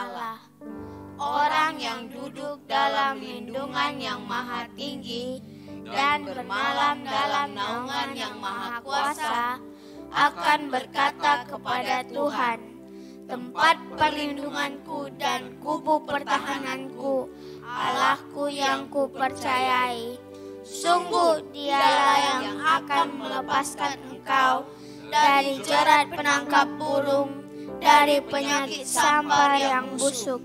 Allah. Orang yang duduk dalam lindungan yang maha tinggi dan bermalam dalam naungan yang maha kuasa akan berkata kepada Tuhan, tempat perlindunganku dan kubu pertahananku, Allahku yang kupercayai. Sungguh dialah yang akan melepaskan engkau dari jerat penangkap burung, dari penyakit sampar yang busuk.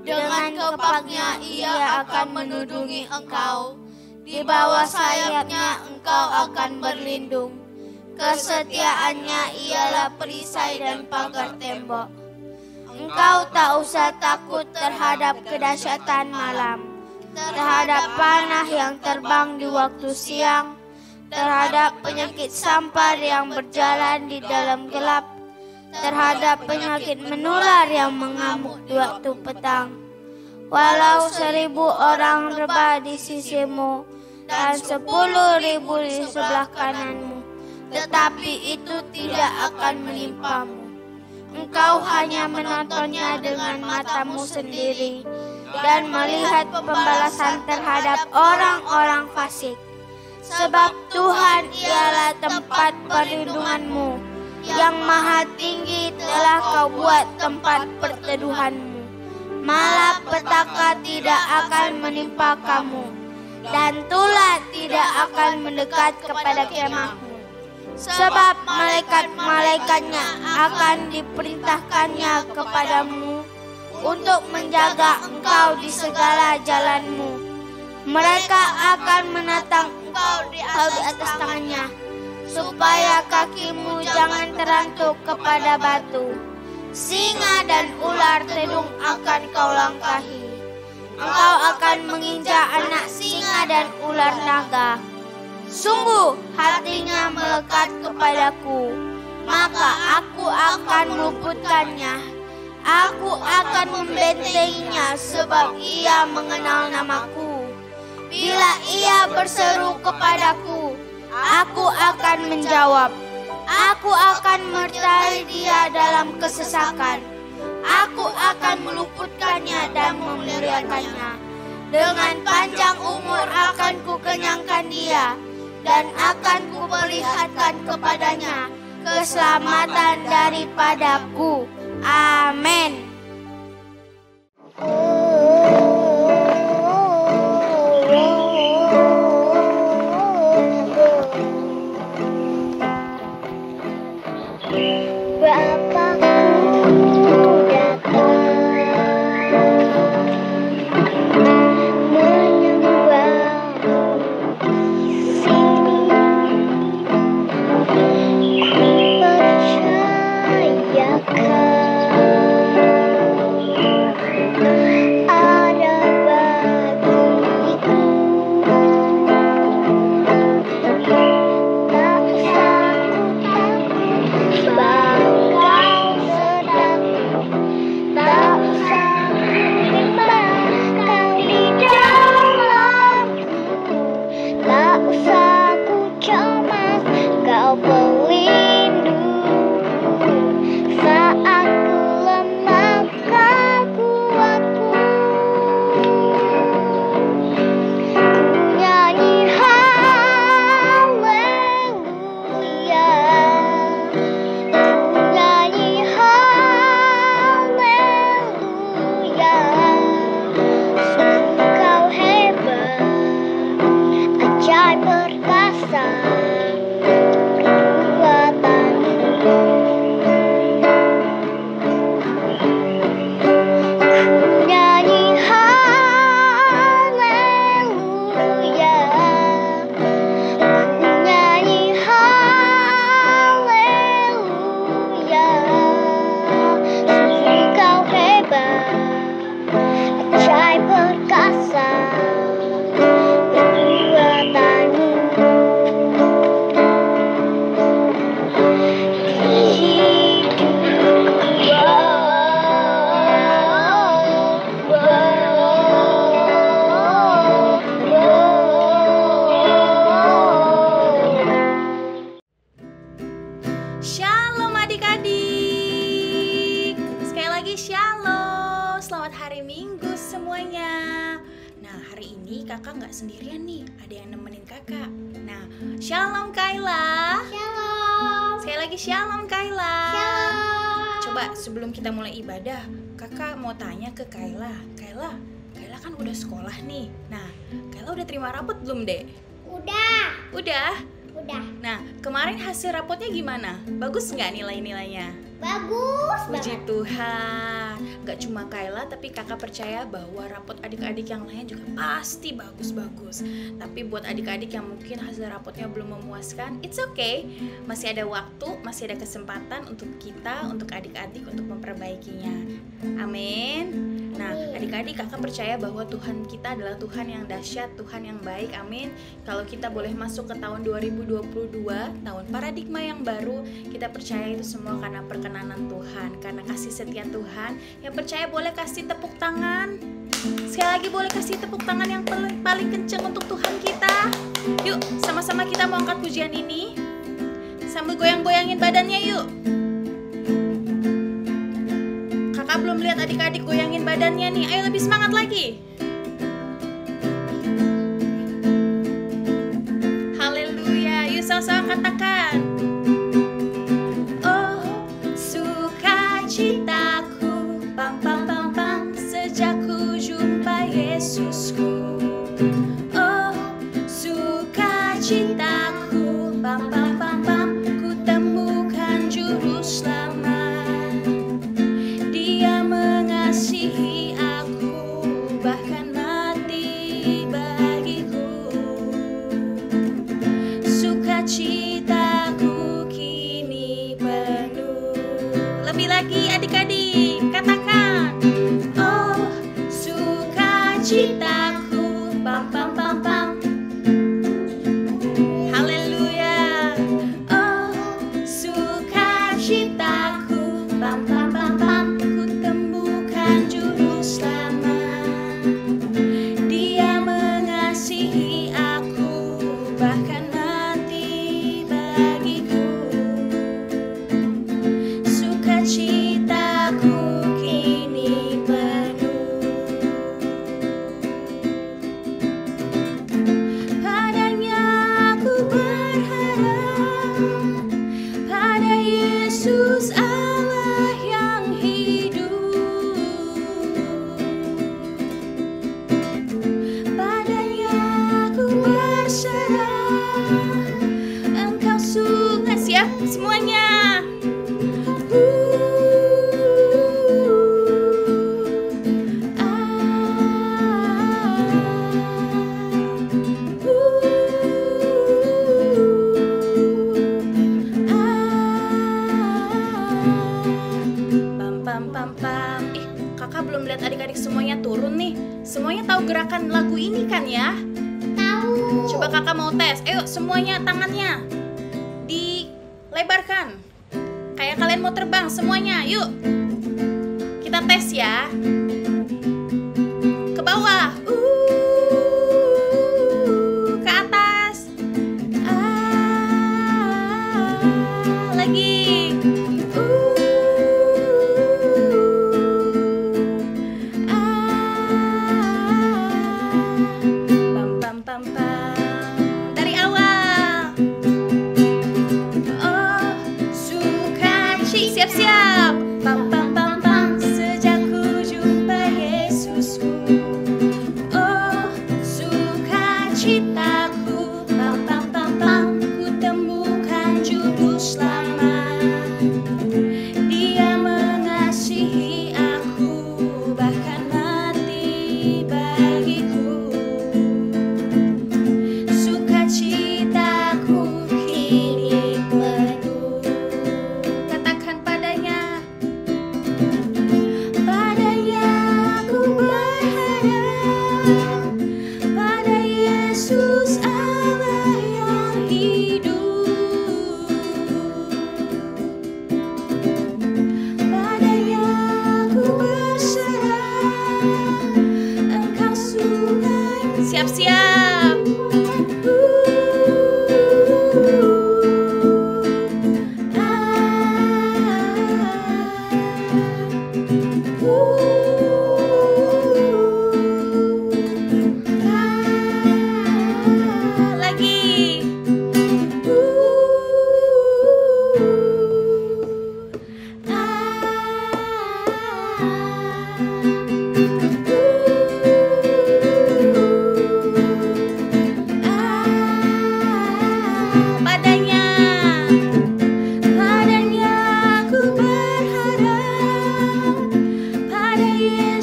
Dengan kepaknya ia akan menudungi engkau, di bawah sayapnya engkau akan berlindung. Kesetiaannya ialah perisai dan pagar tembok. Engkau tak usah takut terhadap kedahsyatan malam, terhadap panah yang terbang di waktu siang, terhadap penyakit sampar yang berjalan di dalam gelap, terhadap penyakit menular yang mengamuk di waktu petang. Walau 1.000 orang rebah di sisimu dan 10.000 di sebelah kananmu, tetapi itu tidak akan menimpamu. Engkau hanya menontonnya dengan matamu sendiri dan melihat pembalasan terhadap orang-orang fasik. Sebab Tuhan ialah tempat perlindunganmu, yang maha tinggi telah kau buat tempat perteduhanmu. Malapetaka tidak akan menimpa kamu, dan tulah tidak akan mendekat kepada kemahmu. Sebab malaikat-malaikatnya akan diperintahkannya kepadamu untuk menjaga engkau di segala jalanmu. Mereka akan menatang engkau di atas tangannya, supaya kakimu jangan terantuk kepada batu. Singa dan ular tedung akan kau langkahi. Engkau akan menginjak anak singa dan ular naga. Sungguh hatinya melekat kepadaku, maka aku akan meluputkannya. Aku akan membentenginya sebab ia mengenal namaku. Bila ia berseru kepadaku, aku akan menjawab. Aku akan menyertai dia dalam kesesakan. Aku akan meluputkannya dan memuliakannya. Dengan panjang umur akan kukenyangkan dia, dan akan kuperlihatkan kepadanya keselamatan daripadaku. Amin. Percayakan selamat hari Minggu semuanya. Nah, hari ini kakak nggak sendirian nih, ada yang nemenin kakak. Nah, shalom Kayla. Shalom. Sekali lagi shalom Kayla. Shalom. Coba sebelum kita mulai ibadah, kakak mau tanya ke Kayla. Kayla kan udah sekolah nih. Nah, Kayla udah terima rapot belum, Dek? Udah. Udah? Udah. Nah, kemarin hasil rapotnya gimana? Bagus nggak nilai-nilainya? Bagus Puji banget. Tuhan. Gak cuma Kayla, tapi kakak percaya bahwa rapot adik-adik yang lain juga pasti bagus-bagus. Tapi buat adik-adik yang mungkin hasil rapotnya belum memuaskan, it's okay. Masih ada waktu, masih ada kesempatan untuk kita, untuk adik-adik untuk memperbaikinya. Amin. Nah, adik-adik, kakak percaya bahwa Tuhan kita adalah Tuhan yang dahsyat, Tuhan yang baik. Amin. Kalau kita boleh masuk ke tahun 2022, tahun paradigma yang baru, kita percaya itu semua karena perkenanan Tuhan, karena kasih setia Tuhan. Yang percaya boleh kasih tepuk tangan. Sekali lagi boleh kasih tepuk tangan yang paling kenceng untuk Tuhan kita. Yuk, sama-sama kita mau angkat pujian ini sambil goyang-goyangin badannya yuk. Kakak belum lihat adik-adik goyangin badannya nih. Ayo lebih semangat lagi. Haleluya. Yuk sama-sama katakan. Oh, sukacitaku, pam pam pam pam, sejak ku jumpa Yesusku. Oh, sukacitaku, pam pam pam pam, ku temukan juru selamat. Dia mengasihi aku, bahkan mati bagiku. Sukacitaku kini penuh. Lebih lagi adik-adik, katakan. Oh, sukacitaku, pam pam pam pam. Haleluya. Oh, sukacitaku, pam pam pam pam, ku temukan juru selamat. Dia mengasihi aku, bahkan mati bagiku. Sukacitaku kini penuh. Padanya aku berharap, pada Yesus Allah yang hidup. Padanya aku berserah, Engkau sungguh siap semuanya. Pam pam pam pam. Kakak belum lihat adik-adik semuanya turun nih. Semuanya tahu gerakan lagu ini kan ya? Tahu. Coba kakak mau tes. Ayo semuanya tangannya dilebarkan. Kayak kalian mau terbang semuanya. Yuk. Kita tes ya. Ke bawah. Ke atas. Lagi. Pam pam pam pam. Dari awal. Oh, sukaci, siap-siap. Pam pam pam pam, sejak ku jumpa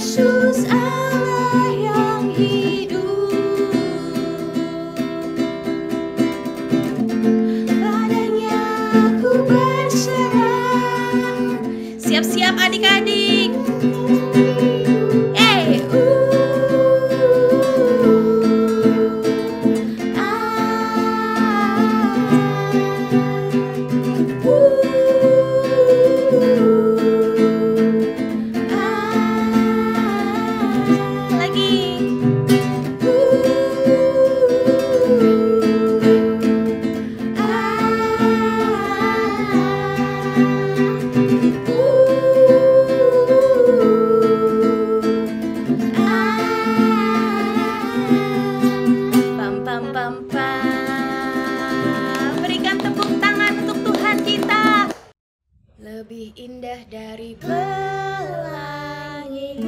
Yesus Allah yang hidup, padanya ku berserah. Siap-siap adik-adik. Lebih indah dari pelangi,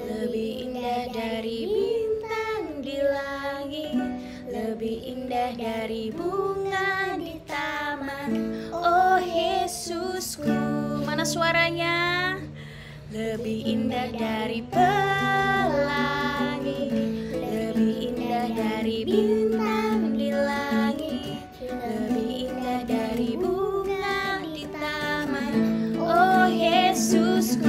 lebih indah dari bintang di langit, lebih indah dari bunga di taman. Oh Yesusku, mana suaranya? Lebih indah dari pelangi, lebih indah dari bintang di langit, lebih indah dari bunga di taman. Oh Yesusku.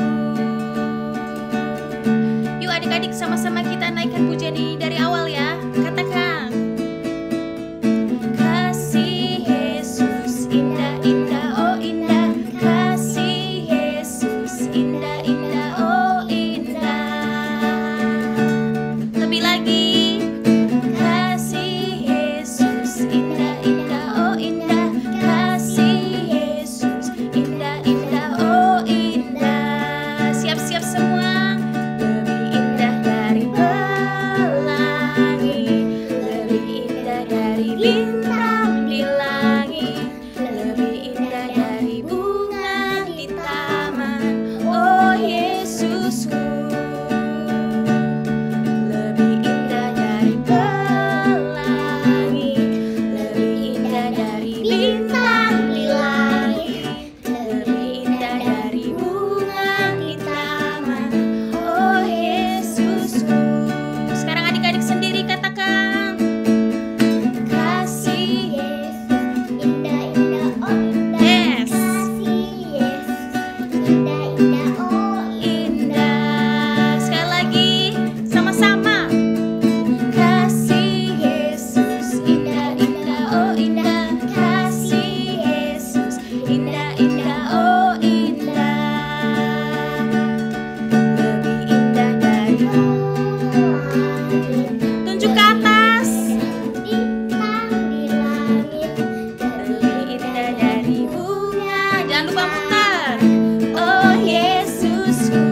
Yuk adik-adik sama-sama kita naikkan pujian ini dari awal ya. Katakan. Kasih Yesus indah-indah, oh indah. Kasih Yesus indah-indah, oh indah. Lebih lagi. Kasih Yesus indah-indah, oh indah. Kasih Yesus indah-indah, oh indah. Siap-siap semua. Lebih indah dari pelangi, lebih indah dari bintang di langit, lebih indah dari bunga di taman. Oh Yesusku. Lebih indah dari pelangi, lebih indah dari bintang di langit, lebih indah dari bunga di taman. Oh Yesusku. Sekarang adik-adik sendiri katakan. Kasih Yesus indah-indah, oh indah. Yes. Kasih Yesus indah-indah, oh Indah. Sekali lagi sama-sama. Kasih Yesus indah-indah, oh indah. Kasih Yesus indah-indah, oh indah. Lebih indah dari tunjuk ke atas. bintang di langit, Lebih indah dari bunga. Jangan lupa putar. Oh Yesusku.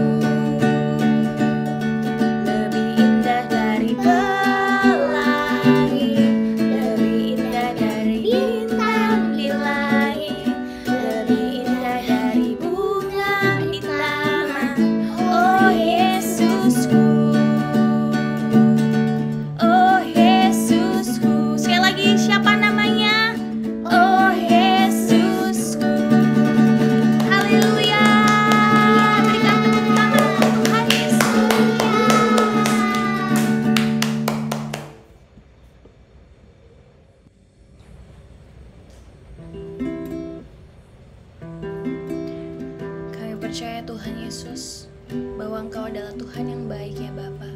Lebih indah dari pelangi, lebih indah dari bintang di langit, lebih indah dari bunga di taman. Oh Yesusku. Oh Yesusku. Sekali lagi, siapa namanya? Oh Yesusku. Haleluya. Berikan tepuk tangan untuk Tuhan Yesus. Kami percaya Tuhan Yesus bahwa Engkau adalah Tuhan yang baik ya Bapa,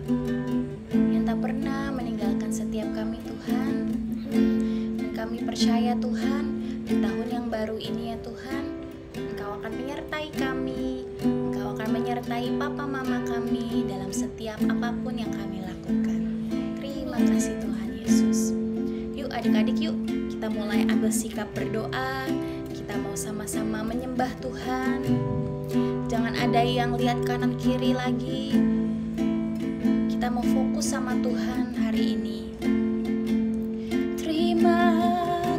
yang tak pernah meninggalkan setiap kami Tuhan. Dan kami percaya Tuhan, di tahun yang baru ini ya Tuhan, Engkau akan menyertai kami, Engkau akan menyertai papa mama kami dalam setiap apapun yang kami lakukan. Terima kasih Tuhan Yesus. Yuk adik-adik, yuk kita mulai ambil sikap berdoa. Kita mau sama-sama menyembah Tuhan. Jangan ada yang lihat kanan kiri lagi. Kita mau fokus sama Tuhan hari ini. Terima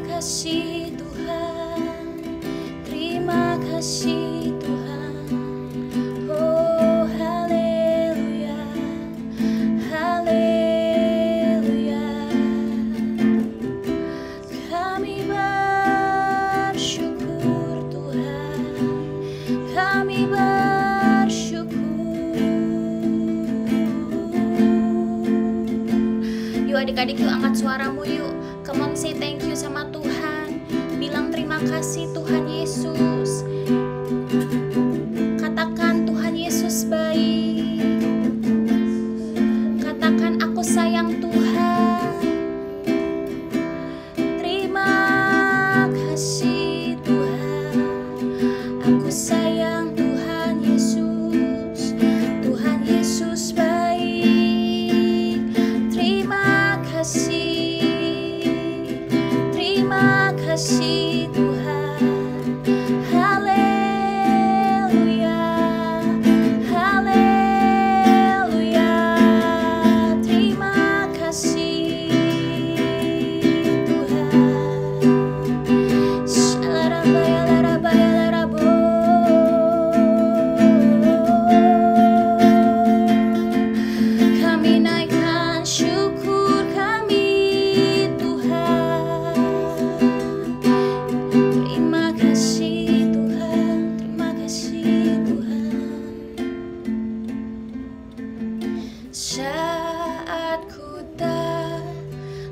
kasih Tuhan, terima kasih Tuhan. Oh haleluya, haleluya. Kami bersyukur Tuhan, kami bersyukur. adik-adik yuk angkat suaramu yuk. Come on, say thank you sama Tuhan. Bilang terima kasih Tuhan Yesus. Katakan Tuhan Yesus baik. Katakan aku sayang Tuhan. Terima kasih Tuhan. Aku sayang Tuhan Yesus. Tuhan Yesus baik. Terima kasih. Terima kasih Tuhan. Haleluya. Haleluya. Terima kasih Tuhan. Shalarabayalarabo. Kami naikkan syukur kami Tuhan. Terima kasih Tuhan. Terima kasih Tuhan. Saat ku tak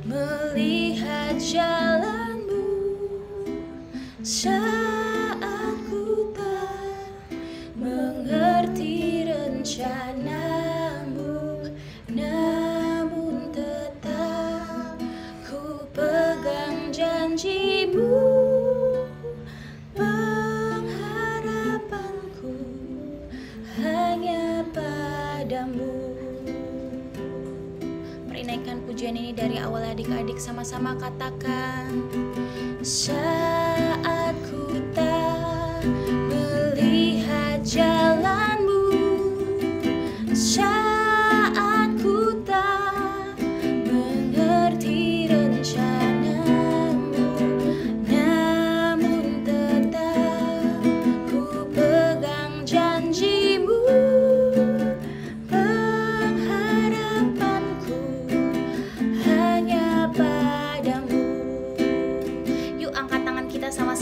melihat jalanmu, saat ku tak mengerti rencanamu, namun tetap ku pegang janjimu. Pengharapanku hanya padamu. Mari naikkan pujian ini dari awal adik-adik, sama-sama katakan. Saat ku tak melihat jalanmu, saat ku tak mengerti rencanamu, namun tetap ku pegang janjimu. Pengharapanku hanya padamu. Yuk angkat tangan kita sama-sama.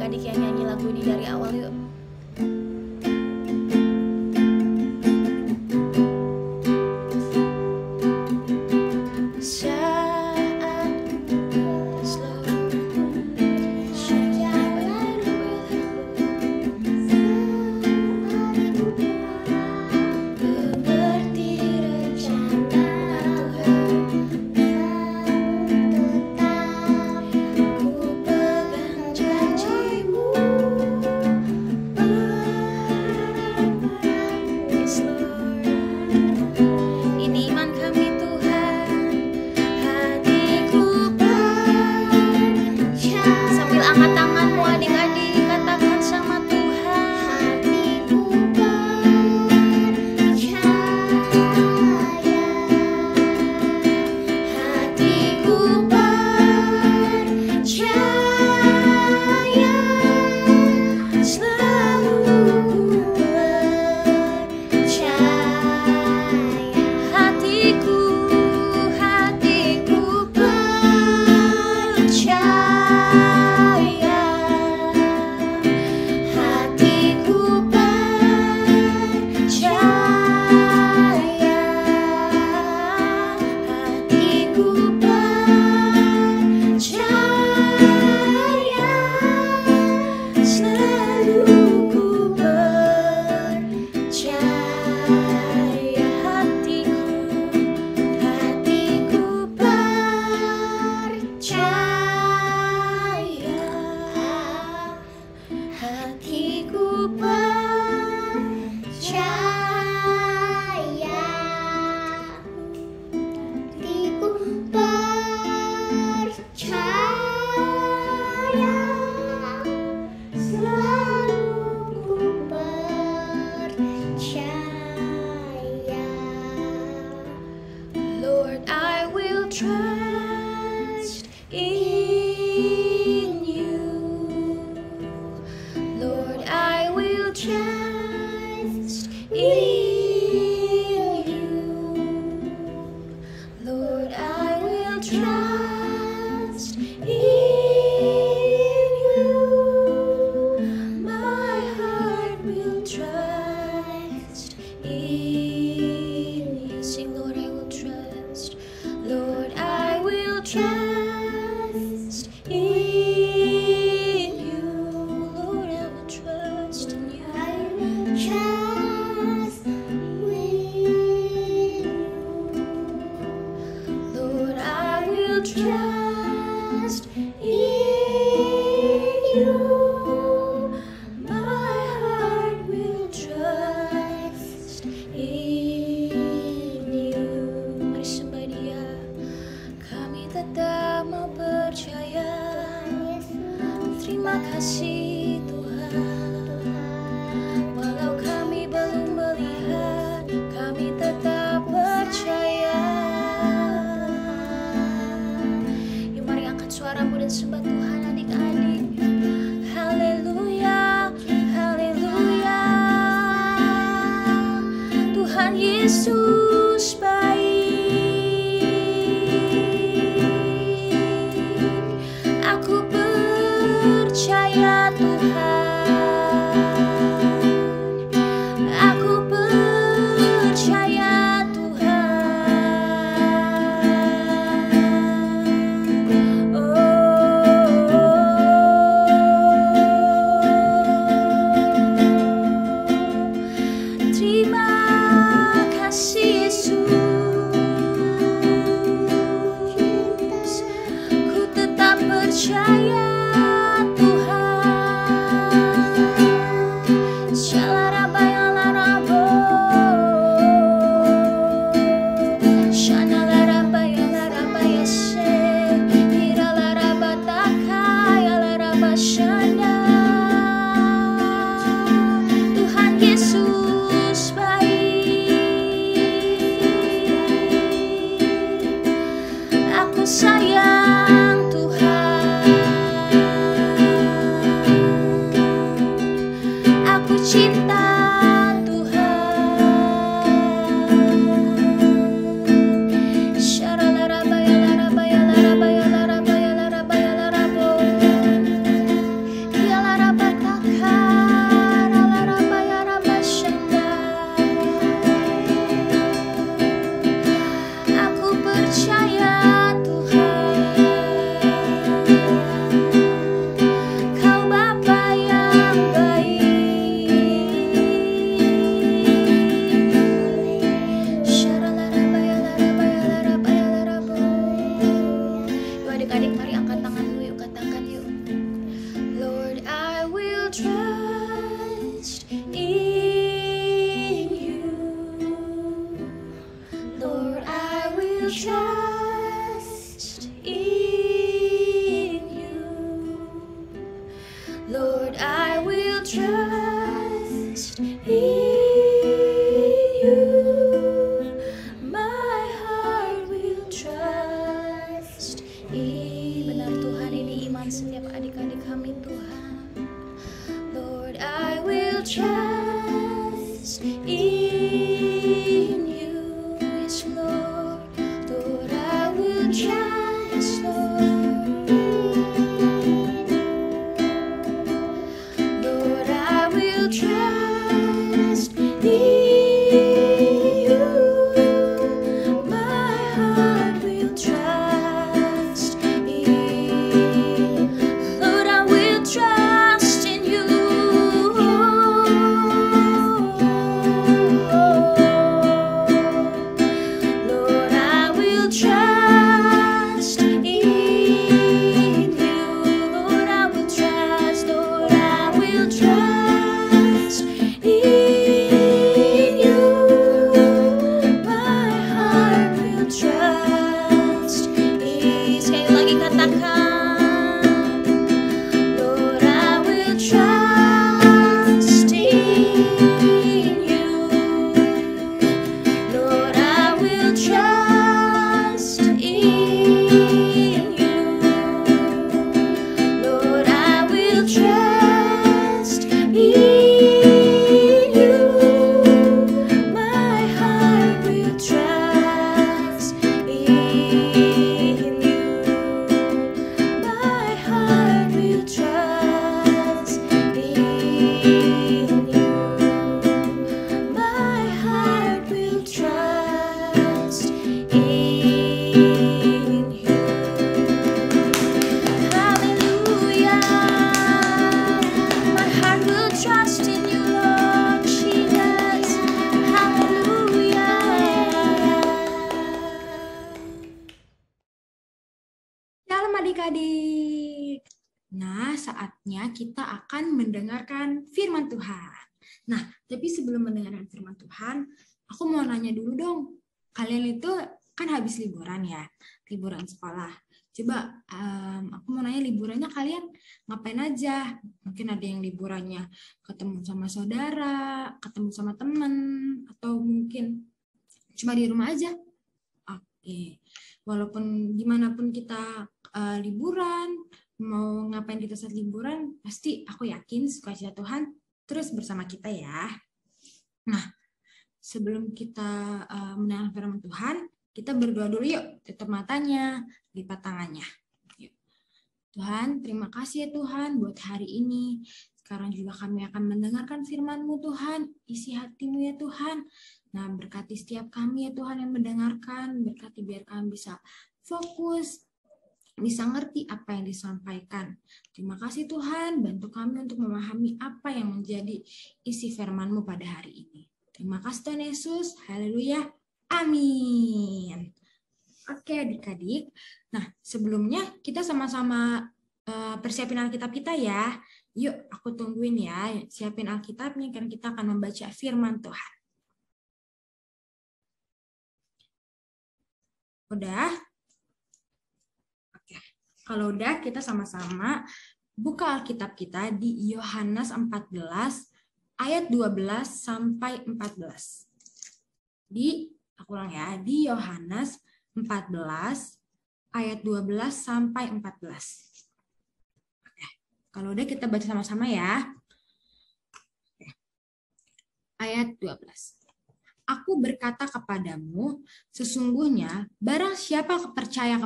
adik-adik yang nyanyi lagu ini dari awal yuk. Trust in you, Lord, I will trust in you, Lord, I will trust in you, my heart will trust in you. Sing, Lord, I will trust. Lord, I will trust in you. Lord, I will trust in you. I will trust in you. Lord, I will trust in you. My heart will trust in you. Mari sembah Dia. Kami tetap mau percaya. Terima kasih Tuhan. Walau kami belum melihat, kami tetap percaya. Yuk mari angkat suaramu dan sembah Tuhan adik-adik. Haleluya, haleluya. Tuhan Yesus baik. Aku percaya Tuhan, aku percaya Tuhan. Terima kasih Yesus, ku tetap percaya Tuhan. Shalarabaya-larabo, Shanalarabaya-larabaya-se, Hiralarabatakaya-larabashana. Tuhan Yesus baik. Aku sayang Tuhan, aku cinta Tuhan. Sharalarabaya-larabaya-larabaya-larabaya-larabaya-larabo, Lord, I will trust in you. My heart will trust in. Benar Tuhan, ini iman setiap adik-adik kami Tuhan. Lord, I will trust in you. Yes, Lord. Lord, I will trust, Lord. Lord, I will trust in you. My heart will trust in. Lord, I will trust in you. Lord, I will trust in you. Lord, I will trust. Lord, I will trust in you. My heart will trust in. Sekali lagi katakan, Lord, I will trust in you. Lord, I will trust in you. Lord, I will trust in you. My heart will trust in you. My heart will trust in you. My heart will trust in you. Hallelujah. My heart will trust in you, Lord Jesus. Hallelujah. Shalom adik-adik. Nah, saatnya kita akan mendengarkan firman Tuhan. Nah, tapi sebelum mendengarkan firman Tuhan, aku mau nanya dulu dong. Kalian itu kan habis liburan ya, liburan sekolah. Coba aku mau nanya liburannya kalian ngapain aja? Mungkin ada yang liburannya ketemu sama saudara, ketemu sama teman, atau mungkin cuma di rumah aja. Oke, walaupun gimana pun kita liburan, mau ngapain kita saat liburan, pasti aku yakin sukacita Tuhan terus bersama kita ya. Nah, sebelum kita mendengar firman Tuhan, kita berdoa dulu yuk, tutup matanya, lipat tangannya. Yuk. Tuhan, terima kasih ya Tuhan buat hari ini. Sekarang juga kami akan mendengarkan firman-Mu Tuhan, isi hati-Mu ya Tuhan. Nah, berkati setiap kami ya Tuhan yang mendengarkan, berkati biar kami bisa fokus, bisa ngerti apa yang disampaikan. Terima kasih Tuhan, bantu kami untuk memahami apa yang menjadi isi firman-Mu pada hari ini. Terima kasih Tuhan Yesus, haleluya, amin. Oke adik-adik, nah sebelumnya kita sama-sama persiapin Alkitab kita ya. Yuk aku tungguin ya, siapin Alkitabnya karena kita akan membaca firman Tuhan. Udah? Oke. Kalau udah, kita sama-sama buka Alkitab kita di Yohanes 14 ayat 12 sampai 14. Aku ulang ya, di Yohanes 14 ayat 12 sampai 14. Oke. Kalau udah kita baca sama-sama ya. Oke. Ayat 12. Aku berkata kepadamu, sesungguhnya barang siapa percaya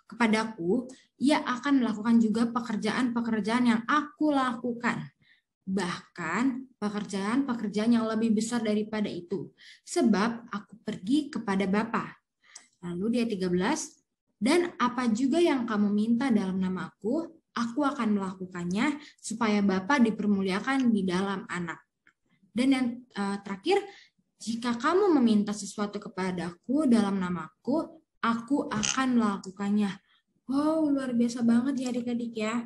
kepadaku, ia akan melakukan juga pekerjaan-pekerjaan yang aku lakukan. Bahkan pekerjaan-pekerjaan yang lebih besar daripada itu. Sebab aku pergi kepada Bapa. Lalu dia 13, dan apa juga yang kamu minta dalam namaku, aku akan melakukannya supaya Bapa dipermuliakan di dalam Anak. Dan yang terakhir, jika kamu meminta sesuatu kepadaku dalam namaku, aku akan melakukannya. Wow, luar biasa banget ya adik-adik ya.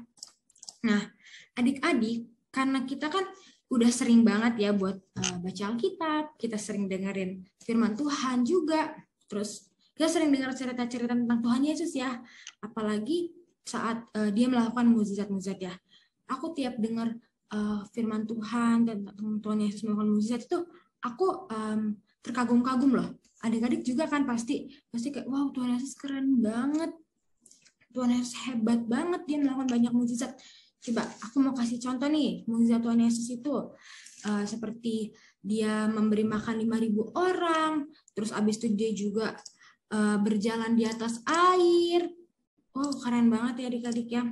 Nah, adik-adik, karena kita kan udah sering banget ya buat baca Alkitab, kita sering dengerin firman Tuhan juga, terus kita sering dengar cerita-cerita tentang Tuhan Yesus ya, apalagi saat dia melakukan mukjizat-mukjizat ya. aku tiap dengar firman Tuhan dan Tuhan Yesus melakukan mukjizat itu aku terkagum-kagum loh. Adik-adik juga kan pasti kayak wow, Tuhan Yesus keren banget, Tuhan Yesus hebat banget, dia melakukan banyak mukjizat. Coba aku mau kasih contoh nih, mukjizat Tuhan Yesus itu seperti dia memberi makan 5.000 orang, terus abis itu dia juga berjalan di atas air. Wow, keren banget ya adik-adik ya.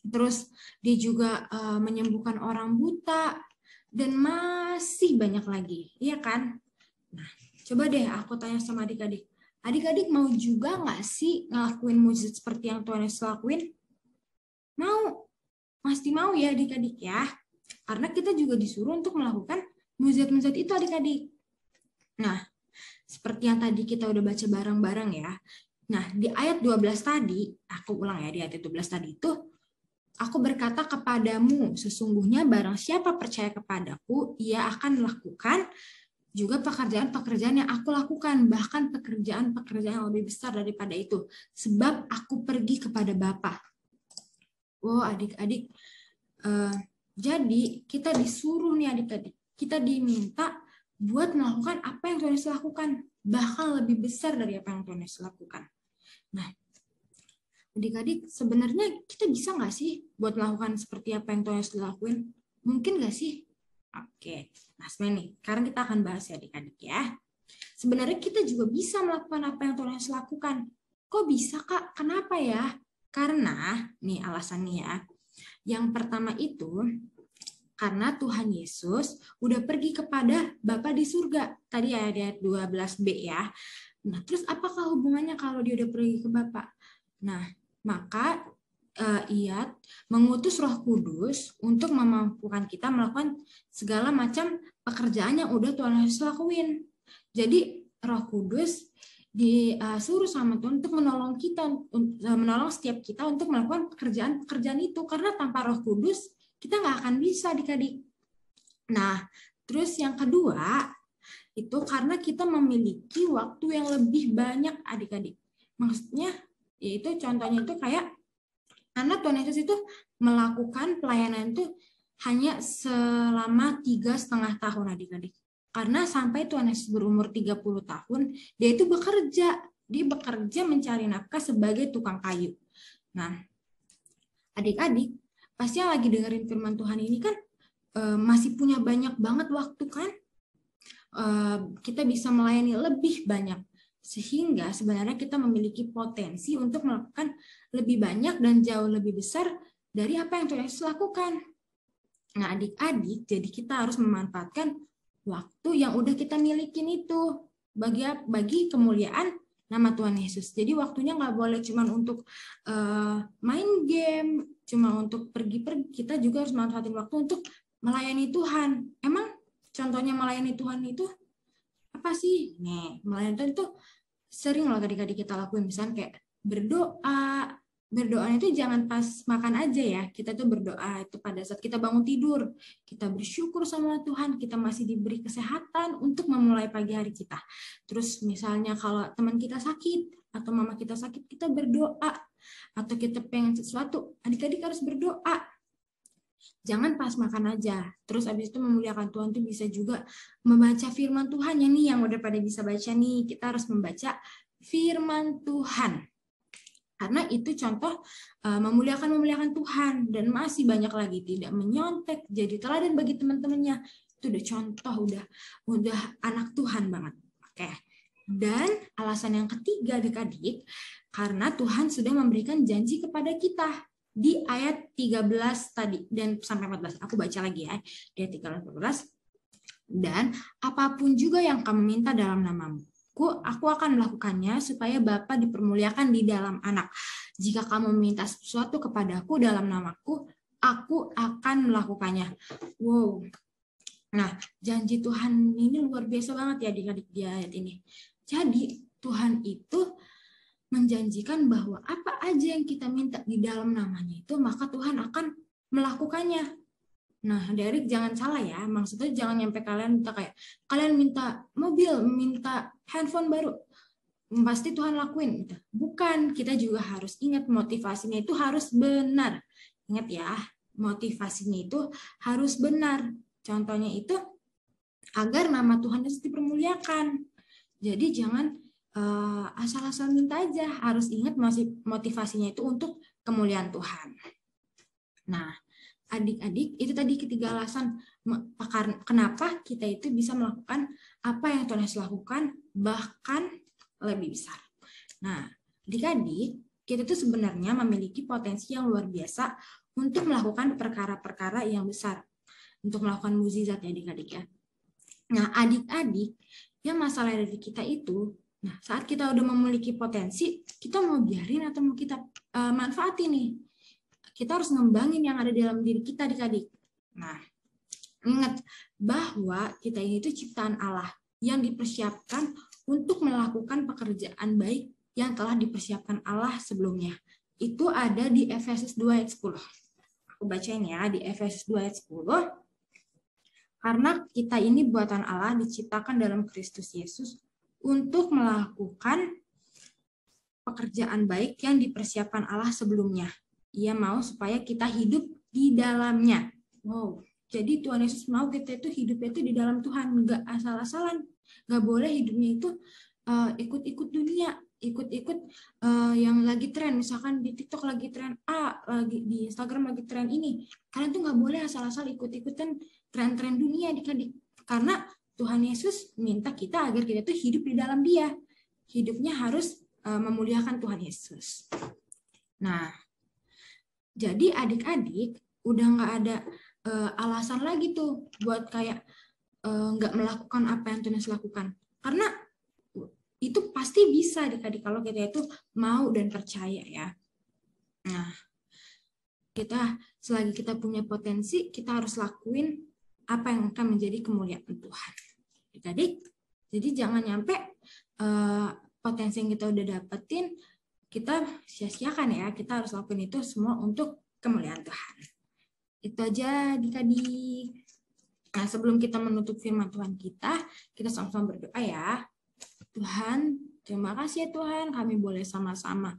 Terus dia juga menyembuhkan orang buta dan masih banyak lagi, iya kan? Nah, coba deh aku tanya sama adik-adik. Adik-adik mau juga nggak sih ngelakuin mukjizat seperti yang Tuhan Yesus lakuin? Mau? Pasti mau ya adik-adik ya. Karena kita juga disuruh untuk melakukan mukjizat-mukjizat itu adik-adik. Nah, seperti yang tadi kita udah baca bareng-bareng ya. Nah, di ayat 12 tadi, aku ulang ya, di ayat 12 tadi itu, aku berkata kepadamu, sesungguhnya barang siapa percaya kepadaku, ia akan melakukan juga pekerjaan-pekerjaan yang aku lakukan, bahkan pekerjaan-pekerjaan yang lebih besar daripada itu, sebab aku pergi kepada Bapa. Oh adik-adik, jadi kita disuruh nih adik-adik, kita diminta buat melakukan apa yang Tuhan Yesus lakukan, bahkan lebih besar dari apa yang Tuhan Yesus lakukan. Nah, adik-adik, sebenarnya kita bisa nggak sih buat melakukan seperti apa yang Tuhan Yesus lakuin? Mungkin nggak sih? Oke, nah sebenarnya sekarang kita akan bahas ya adik-adik ya. Sebenarnya kita juga bisa melakukan apa yang Tuhan Yesus lakukan. Kok bisa Kak? Kenapa ya? Karena, nih alasannya ya. Yang pertama itu, karena Tuhan Yesus udah pergi kepada Bapa di surga. Tadi ya ayat 12b ya. Nah, terus apakah hubungannya kalau dia udah pergi ke Bapa? Nah, maka ia mengutus Roh Kudus untuk memampukan kita melakukan segala macam pekerjaan yang udah Tuhan Yesus lakuin. Jadi Roh Kudus disuruh sama Tuhan untuk menolong kita, menolong setiap kita untuk melakukan pekerjaan-pekerjaan itu, karena tanpa Roh Kudus kita nggak akan bisa adik-adik. Nah, terus yang kedua itu karena kita memiliki waktu yang lebih banyak adik-adik. Maksudnya yaitu contohnya itu kayak karena Tuhan Yesus itu melakukan pelayanan itu hanya selama 3,5 tahun adik-adik. Karena sampai Tuhan Yesus berumur 30 tahun, dia itu bekerja. Dia bekerja mencari nafkah sebagai tukang kayu. Nah, adik-adik, pasti yang lagi dengerin firman Tuhan ini kan masih punya banyak banget waktu kan? Kita bisa melayani lebih banyak. Sehingga sebenarnya kita memiliki potensi untuk melakukan lebih banyak dan jauh lebih besar dari apa yang Tuhan Yesus lakukan. Nah adik-adik, jadi kita harus memanfaatkan waktu yang udah kita milikin itu bagi kemuliaan nama Tuhan Yesus. Jadi waktunya nggak boleh cuma untuk main game, cuma untuk pergi-pergi. Kita juga harus manfaatin waktu untuk melayani Tuhan. Emang contohnya melayani Tuhan itu apa sih? Nih, melayani Tuhan itu sering loh adik-adik kita lakuin. Misalnya kayak berdoa. Berdoa itu jangan pas makan aja ya. Kita tuh berdoa itu pada saat kita bangun tidur. Kita bersyukur sama Tuhan. Kita masih diberi kesehatan untuk memulai pagi hari kita. Terus misalnya kalau teman kita sakit atau mama kita sakit, kita berdoa. Atau kita pengen sesuatu, adik-adik harus berdoa. Jangan pas makan aja. Terus abis itu memuliakan Tuhan itu bisa juga membaca firman Tuhan. Yang udah pada bisa baca nih. Kita harus membaca firman Tuhan. Karena itu contoh memuliakan Tuhan. Dan masih banyak lagi. Tidak menyontek, jadi teladan bagi teman-temannya. Itu udah contoh, udah anak Tuhan banget. Oke. Dan alasan yang ketiga adik-adik, karena Tuhan sudah memberikan janji kepada kita. Di ayat 13 tadi dan sampai 14. Aku baca lagi ya. Di ayat 13-14. Dan apapun juga yang kamu minta dalam namamu, aku akan melakukannya supaya Bapa dipermuliakan di dalam Anak. Jika kamu meminta sesuatu kepadaku dalam namaku, aku akan melakukannya. Wow. Nah, janji Tuhan ini luar biasa banget ya adik-adik di ayat ini. Jadi, Tuhan itu menjanjikan bahwa apa aja yang kita minta di dalam namanya itu, maka Tuhan akan melakukannya. Nah, adik-adik jangan salah ya, maksudnya jangan nyampe kalian minta mobil, minta handphone baru, pasti Tuhan lakuin. Bukan, kita juga harus ingat motivasinya itu harus benar. Ingat ya, motivasinya itu harus benar. Contohnya itu agar nama Tuhan Yesus dipermuliakan. Jadi jangan asal-asal minta aja, harus ingat motivasinya itu untuk kemuliaan Tuhan. Nah, adik-adik, itu tadi ketiga alasan kenapa kita itu bisa melakukan apa yang Tuhan Yesus lakukan, bahkan lebih besar. Nah, adik-adik, kita tuh sebenarnya memiliki potensi yang luar biasa untuk melakukan perkara-perkara yang besar, untuk melakukan mukjizat ya adik-adik ya. Nah, adik-adik, yang masalah dari kita itu, nah saat kita udah memiliki potensi, kita mau biarin atau mau kita manfaatin nih. Kita harus ngembangin yang ada di dalam diri kita adik-adik. Nah, ingat bahwa kita ini itu ciptaan Allah yang dipersiapkan untuk melakukan pekerjaan baik yang telah dipersiapkan Allah sebelumnya. Itu ada di Efesus 2 ayat 10. Aku bacain ya, di Efesus 2 ayat 10. Karena kita ini buatan Allah diciptakan dalam Kristus Yesus untuk melakukan pekerjaan baik yang dipersiapkan Allah sebelumnya. Ia mau supaya kita hidup di dalamnya. Wow, jadi Tuhan Yesus mau kita itu hidupnya itu di dalam Tuhan, nggak asal-asalan. Nggak boleh hidupnya itu ikut-ikut dunia, ikut-ikut yang lagi tren. Misalkan di TikTok lagi tren A, lagi di Instagram lagi tren ini. Kalian tuh nggak boleh asal-asal ikut-ikutan tren-tren dunia adik-adik. Karena Tuhan Yesus minta kita agar kita tuh hidup di dalam Dia. Hidupnya harus memuliakan Tuhan Yesus. Nah, jadi adik-adik udah nggak ada alasan lagi tuh buat kayak nggak melakukan apa yang Tuhan Yesus lakukan. Karena itu pasti bisa adik-adik kalau kita itu mau dan percaya ya. Nah, selagi kita punya potensi, kita harus lakuin apa yang akan menjadi kemuliaan Tuhan. Adik-adik, jadi jangan nyampe potensi yang kita udah dapetin, kita sia-siakan ya. Kita harus lakuin itu semua untuk kemuliaan Tuhan. Itu aja adik-adik. Nah, sebelum kita menutup firman Tuhan kita sama-sama berdoa ya. Tuhan, terima kasih ya Tuhan, kami boleh sama-sama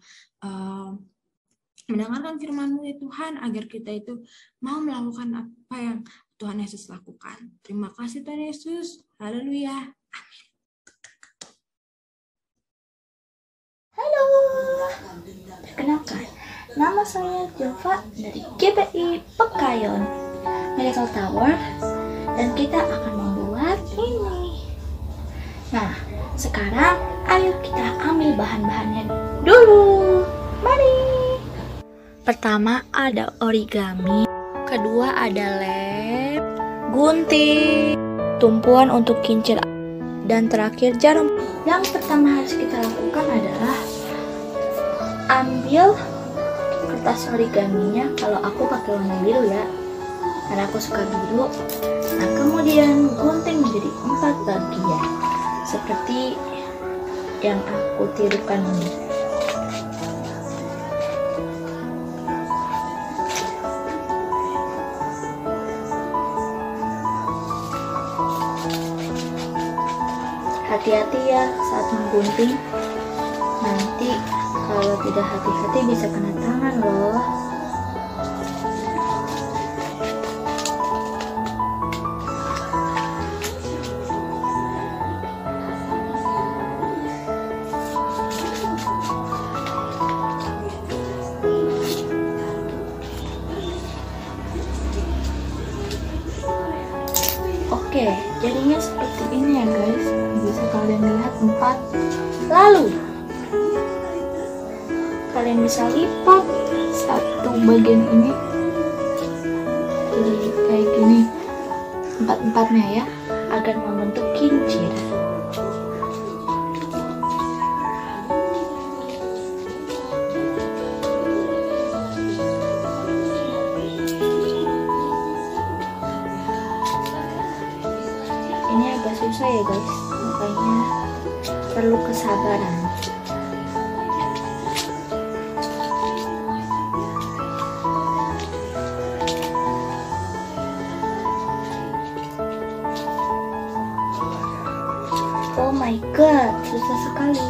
mendengarkan firman-Mu ya Tuhan, agar kita itu mau melakukan apa yang Tuhan Yesus lakukan. Terima kasih Tuhan Yesus. Haleluya. Amin. Halo, perkenalkan, nama saya Jova dari GPI Pekayon Medical Tower, dan kita akan membuat ini. Nah, sekarang ayo kita ambil bahan-bahannya dulu. Mari. Pertama ada origami, kedua ada lem, gunting, tumpuan untuk kincir, dan terakhir jarum. Yang pertama harus kita lakukan adalah ambil kertas origaminya. Kalau aku pakai warna biru ya, karena aku suka biru. Nah, kemudian gunting menjadi 4 bagian seperti yang aku tirukan ini. Hati-hati ya saat menggunting, nanti kalau tidak hati-hati bisa kena tangan loh. Oke, jadinya seperti ini ya guys. Bisa kalian lihat 4. Lalu kalian bisa lipat satu bagian ini jadi kayak gini, 4-4-nya ya, agar membentuk kincir. Ini agak susah ya guys, makanya perlu kesabaran. Oh my god, susah sekali.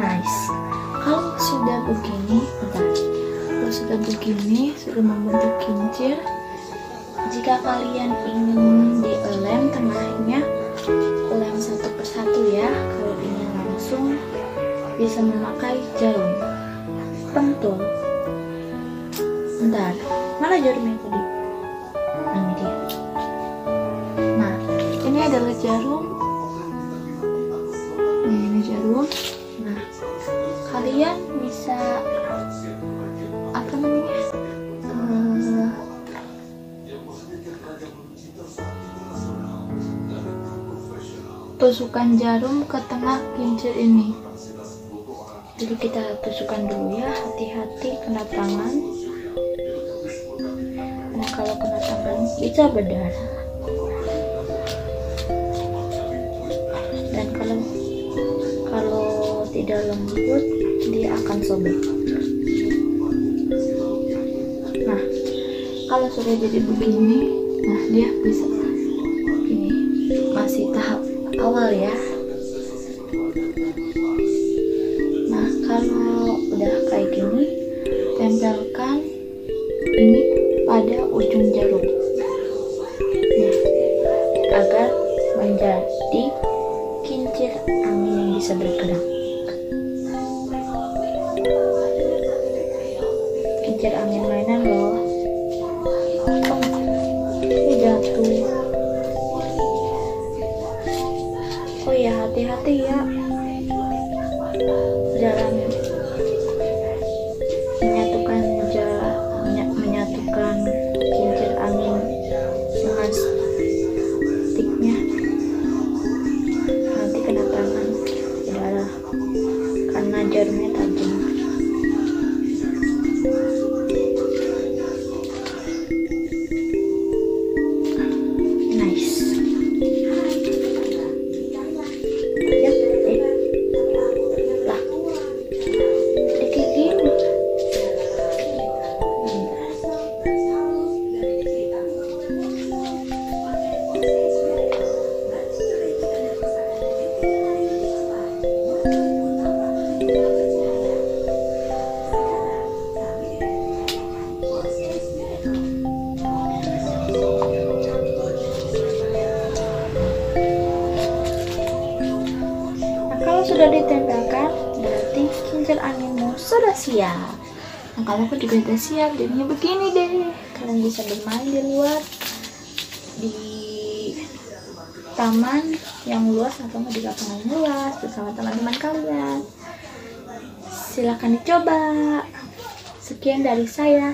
Nice. Kalau sudah begini, bentar. sudah begini, sudah membentuk kincir. Jika kalian ingin dilem tengahnya, lem satu persatu ya. Kalau ingin langsung, bisa memakai jarum pentul. Bentar, mana jarumnya tadi? Nah, ini dia. Nah, ini adalah jarum. Ini jarum. Nah, kalian bisa apa namanya? Tusukkan jarum ke tengah kincir ini. Jadi kita tusukkan dulu ya, hati-hati kena tangan. Nah, kalau kena tangan bisa berdarah. Dan kalau tidak lembut, dia akan sobek. Nah, kalau sudah jadi begini, nah dia bisa. Ini masih tahap awal ya. Nah, kalau udah kayak gini, tempelkan ini pada ujung jarum. Nah, agar menjadi kincir angin yang bisa bergerak. Kincir angin mainan loh. Oh, ini jatuh. Oh ya, hati-hati ya dalam menyatukan kincir angin dengan stiknya. Nanti kena tangan, darah karena jarumnya tajam. Nice. Sudah ditempelkan, berarti kincir anginmu sudah siap. Nah, kalau aku juga udah siap, jadinya begini deh. Kalian bisa bermain di luar, di taman yang luas atau di lapangan luas bersama teman-teman kalian. Silahkan dicoba. Sekian dari saya.